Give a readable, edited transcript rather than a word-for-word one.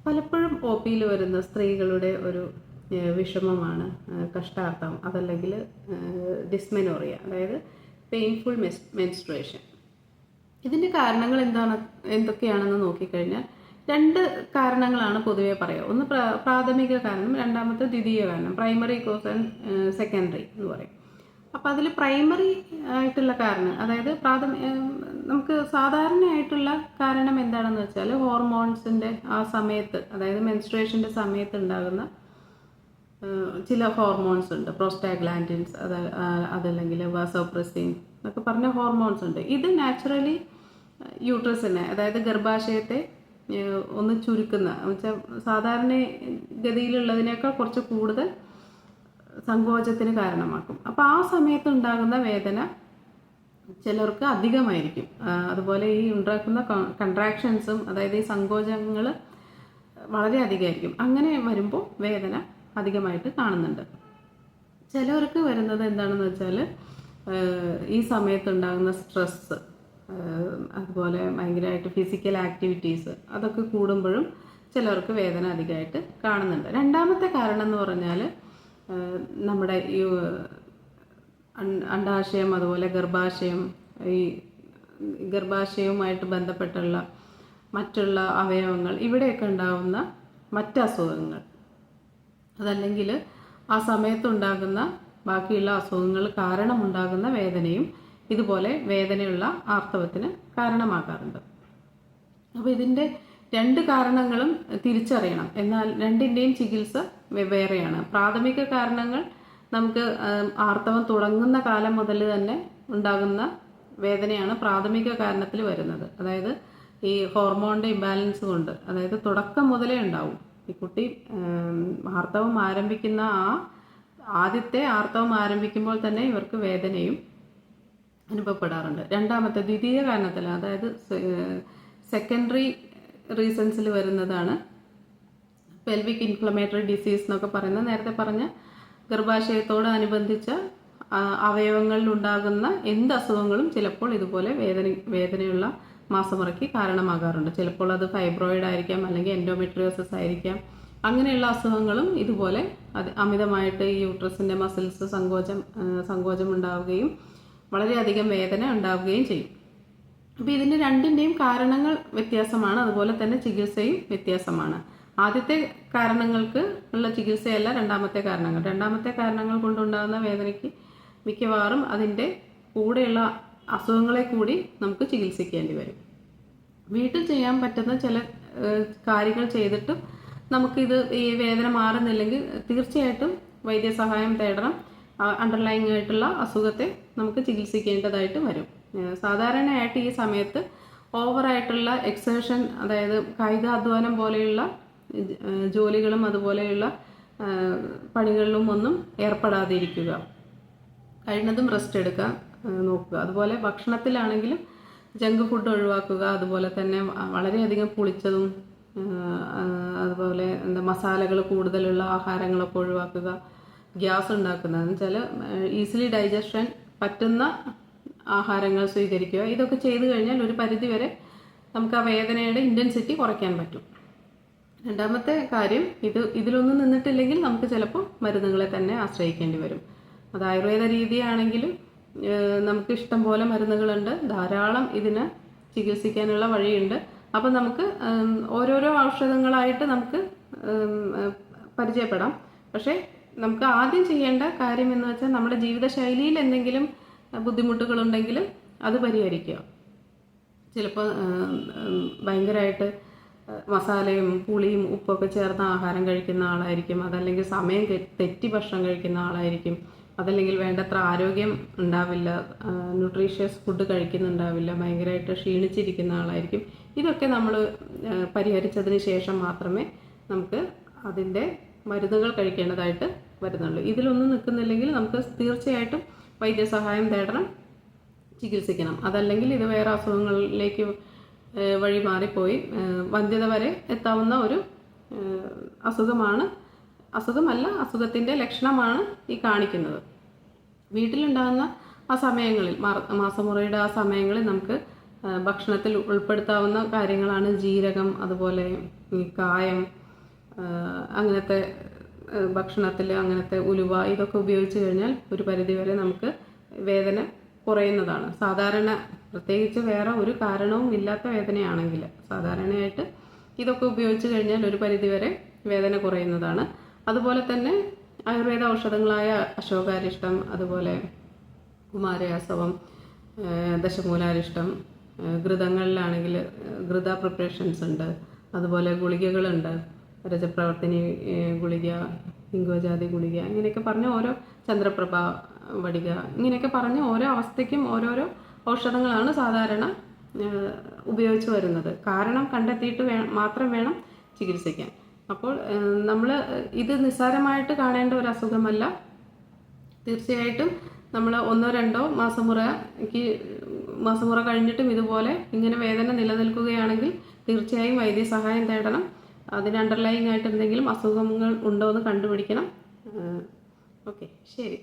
പലപ്പോഴും ഒ പിയിൽ വരുന്ന സ്ത്രീകളുടെ ഒരു വിഷമമാണ് കഷ്ടാർത്ഥം, അതല്ലെങ്കിൽ ഡിസ്മെനോറിയ, അതായത് പെയിൻഫുൾ മെൻസ്ട്രുവേഷൻ. ഇതിൻ്റെ കാരണങ്ങൾ എന്തൊക്കെയാണെന്ന് നോക്കിക്കഴിഞ്ഞാൽ 2 കാരണങ്ങളാണ് പൊതുവേ പറയുക. ഒന്ന് പ്രാഥമിക കാരണം, രണ്ടാമത്തെ ദ്വിതീയ കാരണം, പ്രൈമറി കോസ് ആൻഡ് സെക്കൻഡറി എന്ന് പറയും. അപ്പോൾ അതിൽ പ്രൈമറി ആയിട്ടുള്ള കാരണം, അതായത് നമുക്ക് സാധാരണയായിട്ടുള്ള കാരണം എന്താണെന്ന് വെച്ചാൽ ഹോർമോൺസിൻ്റെ ആ സമയത്ത്, അതായത് മെൻസ്ട്രുവേഷൻ്റെ സമയത്ത് ഉണ്ടാകുന്ന ചില ഹോർമോൺസ് ഉണ്ട്. പ്രോസ്റ്റാഗ്ലാൻഡിൻസ്, അതല്ലെങ്കിൽ വാസോപ്രസിൻ എന്നൊക്കെ പറഞ്ഞ ഹോർമോൺസ് ഉണ്ട്. ഇത് നാച്ചുറലി യൂട്രസിനെ, അതായത് ഗർഭാശയത്തെ ഒന്ന് ചുരുക്കുന്ന, എന്നുവെച്ചാൽ സാധാരണ ഗതിയിലുള്ളതിനേക്കാൾ കുറച്ച് കൂടുതൽ സങ്കോചത്തിന് കാരണമാക്കും. അപ്പോൾ ആ സമയത്ത് ഉണ്ടാകുന്ന വേദന ചിലർക്ക് അധികമായിരിക്കും. അതുപോലെ ഈ ഉണ്ടാക്കുന്ന കൺട്രാക്ഷൻസും, അതായത് ഈ സങ്കോചങ്ങൾ വളരെ അധികമായിരിക്കും. അങ്ങനെ വരുമ്പോൾ വേദന അധികമായിട്ട് കാണുന്നുണ്ട്. ചിലവർക്ക് വരുന്നത് എന്താണെന്ന് വെച്ചാൽ ഈ സമയത്തുണ്ടാകുന്ന സ്ട്രെസ്സ്, അതുപോലെ ഭയങ്കരമായിട്ട് ഫിസിക്കൽ ആക്ടിവിറ്റീസ് അതൊക്കെ കൂടുമ്പോഴും ചിലർക്ക് വേദന അധികമായിട്ട് കാണുന്നുണ്ട്. രണ്ടാമത്തെ കാരണം എന്ന് പറഞ്ഞാൽ നമ്മുടെ ഈ അണ്ഡാശയം, അതുപോലെ ഗർഭാശയം, ഈ ഗർഭാശയവുമായിട്ട് ബന്ധപ്പെട്ടുള്ള മറ്റുള്ള അവയവങ്ങൾ, ഇവിടെയൊക്കെ ഉണ്ടാകുന്ന മറ്റ് അസുഖങ്ങൾ, അതല്ലെങ്കിൽ ആ സമയത്തുണ്ടാകുന്ന ബാക്കിയുള്ള അസുഖങ്ങൾ കാരണമുണ്ടാകുന്ന വേദനയും ഇതുപോലെ വേദനയുള്ള ആർത്തവത്തിന് കാരണമാകാറുണ്ട്. അപ്പോൾ ഇതിൻ്റെ 2 കാരണങ്ങളും തിരിച്ചറിയണം. എന്നാൽ രണ്ടിൻ്റെയും ചികിത്സ വെവ്വേറെയാണ്. പ്രാഥമിക കാരണങ്ങൾ നമുക്ക് ആർത്തവം തുടങ്ങുന്ന കാലം മുതൽ തന്നെ ഉണ്ടാകുന്ന വേദനയാണ് പ്രാഥമിക കാരണത്തിൽ വരുന്നത്. അതായത് ഈ ഹോർമോണിൻ്റെ ഇംബാലൻസ് കൊണ്ട്, അതായത് തുടക്കം മുതലേ ഉണ്ടാവും. ഈ കുട്ടി ആർത്തവം ആരംഭിക്കുന്ന ആദ്യത്തെ ആർത്തവം ആരംഭിക്കുമ്പോൾ തന്നെ ഇവർക്ക് വേദനയും അനുഭവപ്പെടാറുണ്ട്. രണ്ടാമത്തെ ദ്വിതീയ കാരണത്തിൽ, അതായത് സെക്കൻഡറി റീസൺസിൽ വരുന്നതാണ് പെൽവിക് ഇൻഫ്ലമേറ്ററി ഡിസീസ് എന്നൊക്കെ പറയുന്ന, നേരത്തെ പറഞ്ഞ ഗർഭാശയത്തോടനുബന്ധിച്ച അവയവങ്ങളിൽ ഉണ്ടാകുന്ന എന്ത് അസുഖങ്ങളും ചിലപ്പോൾ ഇതുപോലെ വേദനയുള്ള മാസമുറയ്ക്ക് കാരണമാകാറുണ്ട്. ചിലപ്പോൾ അത് ഫൈബ്രോയിഡ് ആയിരിക്കാം, അല്ലെങ്കിൽ എൻഡോമെട്രിയോസിസ് ആയിരിക്കാം. അങ്ങനെയുള്ള അസുഖങ്ങളും ഇതുപോലെ അമിതമായിട്ട് ഈ യൂട്രസിൻ്റെ മസിൽസ് സങ്കോചം ഉണ്ടാവുകയും വളരെയധികം വേദന ഉണ്ടാവുകയും ചെയ്യും. അപ്പോൾ ഇതിൻ്റെ രണ്ടിൻ്റെയും കാരണങ്ങൾ വ്യത്യാസമാണ്, അതുപോലെ തന്നെ ചികിത്സയും വ്യത്യാസമാണ്. ആദ്യത്തെ കാരണങ്ങൾക്ക് ഉള്ള ചികിത്സയല്ല രണ്ടാമത്തെ കാരണങ്ങൾ കൊണ്ടുണ്ടാകുന്ന വേദനയ്ക്ക് മിക്കവാറും അതിൻ്റെ കൂടെയുള്ള അസുഖങ്ങളെ കൂടി നമുക്ക് ചികിത്സിക്കേണ്ടി വരും. വീട്ടിൽ ചെയ്യാൻ പറ്റുന്ന ചില കാര്യങ്ങൾ ചെയ്തിട്ടും ഈ വേദന മാറുന്നില്ലെങ്കിൽ തീർച്ചയായിട്ടും വൈദ്യസഹായം തേടണം. അണ്ടർലൈങ് ആയിട്ടുള്ള അസുഖത്തെ നമുക്ക് ചികിത്സിക്കേണ്ടതായിട്ട് വരും. സാധാരണയായിട്ട് ഈ സമയത്ത് ഓവറായിട്ടുള്ള എക്സേർഷൻ, അതായത് കായികാധ്വാനം പോലെയുള്ള ജോലികളും അതുപോലെയുള്ള പണികളിലും ഒന്നും ഏർപ്പെടാതിരിക്കുക, കഴിയുന്നതും റെസ്റ്റ് എടുക്കാൻ നോക്കുക. അതുപോലെ ഭക്ഷണത്തിലാണെങ്കിലും ജങ്ക് ഫുഡ് ഒഴിവാക്കുക. അതുപോലെ തന്നെ വളരെയധികം പുളിച്ചതും അതുപോലെ മസാലകൾ കൂടുതലുള്ള ആഹാരങ്ങളൊക്കെ ഒഴിവാക്കുക. ഗ്യാസ് ഉണ്ടാക്കുന്നതെന്ന് വെച്ചാൽ ഈസിലി ഡൈജഷൻ പറ്റുന്ന ആഹാരങ്ങൾ സ്വീകരിക്കുക. ഇതൊക്കെ ചെയ്തു കഴിഞ്ഞാൽ ഒരു പരിധിവരെ നമുക്ക് ആ വേദനയുടെ ഇൻറ്റൻസിറ്റി കുറയ്ക്കാൻ പറ്റും. രണ്ടാമത്തെ കാര്യം, ഇതിലൊന്നും നിന്നിട്ടില്ലെങ്കിൽ നമുക്ക് ചിലപ്പോൾ മരുന്നുകളെ തന്നെ ആശ്രയിക്കേണ്ടി വരും. അത് ആയുർവേദ രീതിയാണെങ്കിലും നമുക്ക് ഇഷ്ടം പോലെ മരുന്നുകളുണ്ട്, ധാരാളം ഇതിന് ചികിത്സിക്കാനുള്ള വഴിയുണ്ട്. അപ്പം നമുക്ക് ഓരോരോ ഔഷധങ്ങളായിട്ട് നമുക്ക് പരിചയപ്പെടാം. പക്ഷേ നമുക്ക് ആദ്യം ചെയ്യേണ്ട കാര്യം എന്ന് വെച്ചാൽ നമ്മുടെ ജീവിതശൈലിയിൽ എന്തെങ്കിലും ബുദ്ധിമുട്ടുകളുണ്ടെങ്കിൽ അത് പരിഹരിക്കുക. ചിലപ്പോൾ ഭയങ്കരമായിട്ട് മസാലയും പുളിയും ഉപ്പൊക്കെ ചേർന്ന ആഹാരം കഴിക്കുന്ന ആളായിരിക്കും, അതല്ലെങ്കിൽ സമയം തെറ്റി ഭക്ഷണം കഴിക്കുന്ന ആളായിരിക്കും, അതല്ലെങ്കിൽ വേണ്ടത്ര ആരോഗ്യം ഉണ്ടാവില്ല, ന്യൂട്രീഷ്യസ് ഫുഡ് കഴിക്കുന്നുണ്ടാവില്ല, ഭയങ്കരമായിട്ട് ക്ഷീണിച്ചിരിക്കുന്ന ആളായിരിക്കും. ഇതൊക്കെ നമ്മൾ പരിഹരിച്ചതിന് ശേഷം മാത്രമേ നമുക്ക് അതിൻ്റെ മരുന്നുകൾ കഴിക്കേണ്ടതായിട്ട് വരുന്നുള്ളൂ. ഇതിലൊന്നും നിൽക്കുന്നില്ലെങ്കിൽ നമുക്ക് തീർച്ചയായിട്ടും വൈദ്യസഹായം തേടണം, ചികിത്സിക്കണം. അതല്ലെങ്കിൽ ഇത് വേറെ അസുഖങ്ങളിലേക്ക് വഴി മാറിപ്പോയി വന്ധ്യത വരെ എത്താവുന്ന ഒരു അസുഖത്തിൻ്റെ ലക്ഷണമാണ് ഈ കാണിക്കുന്നത്. വീട്ടിലുണ്ടാകുന്ന ആ സമയങ്ങളിൽ, മാസമുറയുടെ ആ സമയങ്ങളിൽ നമുക്ക് ഭക്ഷണത്തിൽ ഉൾപ്പെടുത്താവുന്ന കാര്യങ്ങളാണ് ജീരകം, അതുപോലെ ഈ കായം, അങ്ങനത്തെ ഭക്ഷണത്തിൽ അങ്ങനത്തെ ഉലുവ ഇതൊക്കെ ഉപയോഗിച്ച് കഴിഞ്ഞാൽ ഒരു പരിധിവരെ നമുക്ക് വേദന കുറയുന്നതാണ്. സാധാരണ പ്രത്യേകിച്ച് വേറെ ഒരു കാരണവും ഇല്ലാത്ത വേദനയാണെങ്കിൽ സാധാരണയായിട്ട് ഇതൊക്കെ ഉപയോഗിച്ച് കഴിഞ്ഞാൽ ഒരു പരിധിവരെ വേദന കുറയുന്നതാണ്. അതുപോലെ തന്നെ ആയുർവേദ ഔഷധങ്ങളായ അശോകാരിഷ്ടം, അതുപോലെ കുമാരയാസവം, ദശമൂലാരിഷ്ടം, ഘൃതങ്ങളിലാണെങ്കിൽ ഘൃത പ്രിപ്പറേഷൻസ് ഉണ്ട്, അതുപോലെ ഗുളികകളുണ്ട്, രജപ്രവർത്തിനി ഗുളിക, ഹിംഗോജാതി ഗുളിക, ഇങ്ങനെയൊക്കെ പറഞ്ഞ ഓരോ ചന്ദ്രപ്രഭ വടിക, ഇങ്ങനെയൊക്കെ പറഞ്ഞ് ഓരോ അവസ്ഥയ്ക്കും ഓരോരോ ഔഷധങ്ങളാണ് സാധാരണ ഉപയോഗിച്ച് വരുന്നത്. കാരണം കണ്ടെത്തിയിട്ട് മാത്രം വേണം ചികിത്സിക്കാൻ. അപ്പോൾ നമ്മൾ ഇത് നിസ്സാരമായിട്ട് കാണേണ്ട ഒരു അസുഖമല്ല. തീർച്ചയായിട്ടും നമ്മൾ 1-2 മാസമുറ കഴിഞ്ഞിട്ടും ഇതുപോലെ ഇങ്ങനെ വേദന നിലനിൽക്കുകയാണെങ്കിൽ തീർച്ചയായും വൈദ്യസഹായം തേടണം. അതിന് അണ്ടർലൈങ് ആയിട്ട് എന്തെങ്കിലും അസുഖങ്ങൾ ഉണ്ടോ എന്ന് കണ്ടുപിടിക്കണം. ഓക്കെ, ശരി.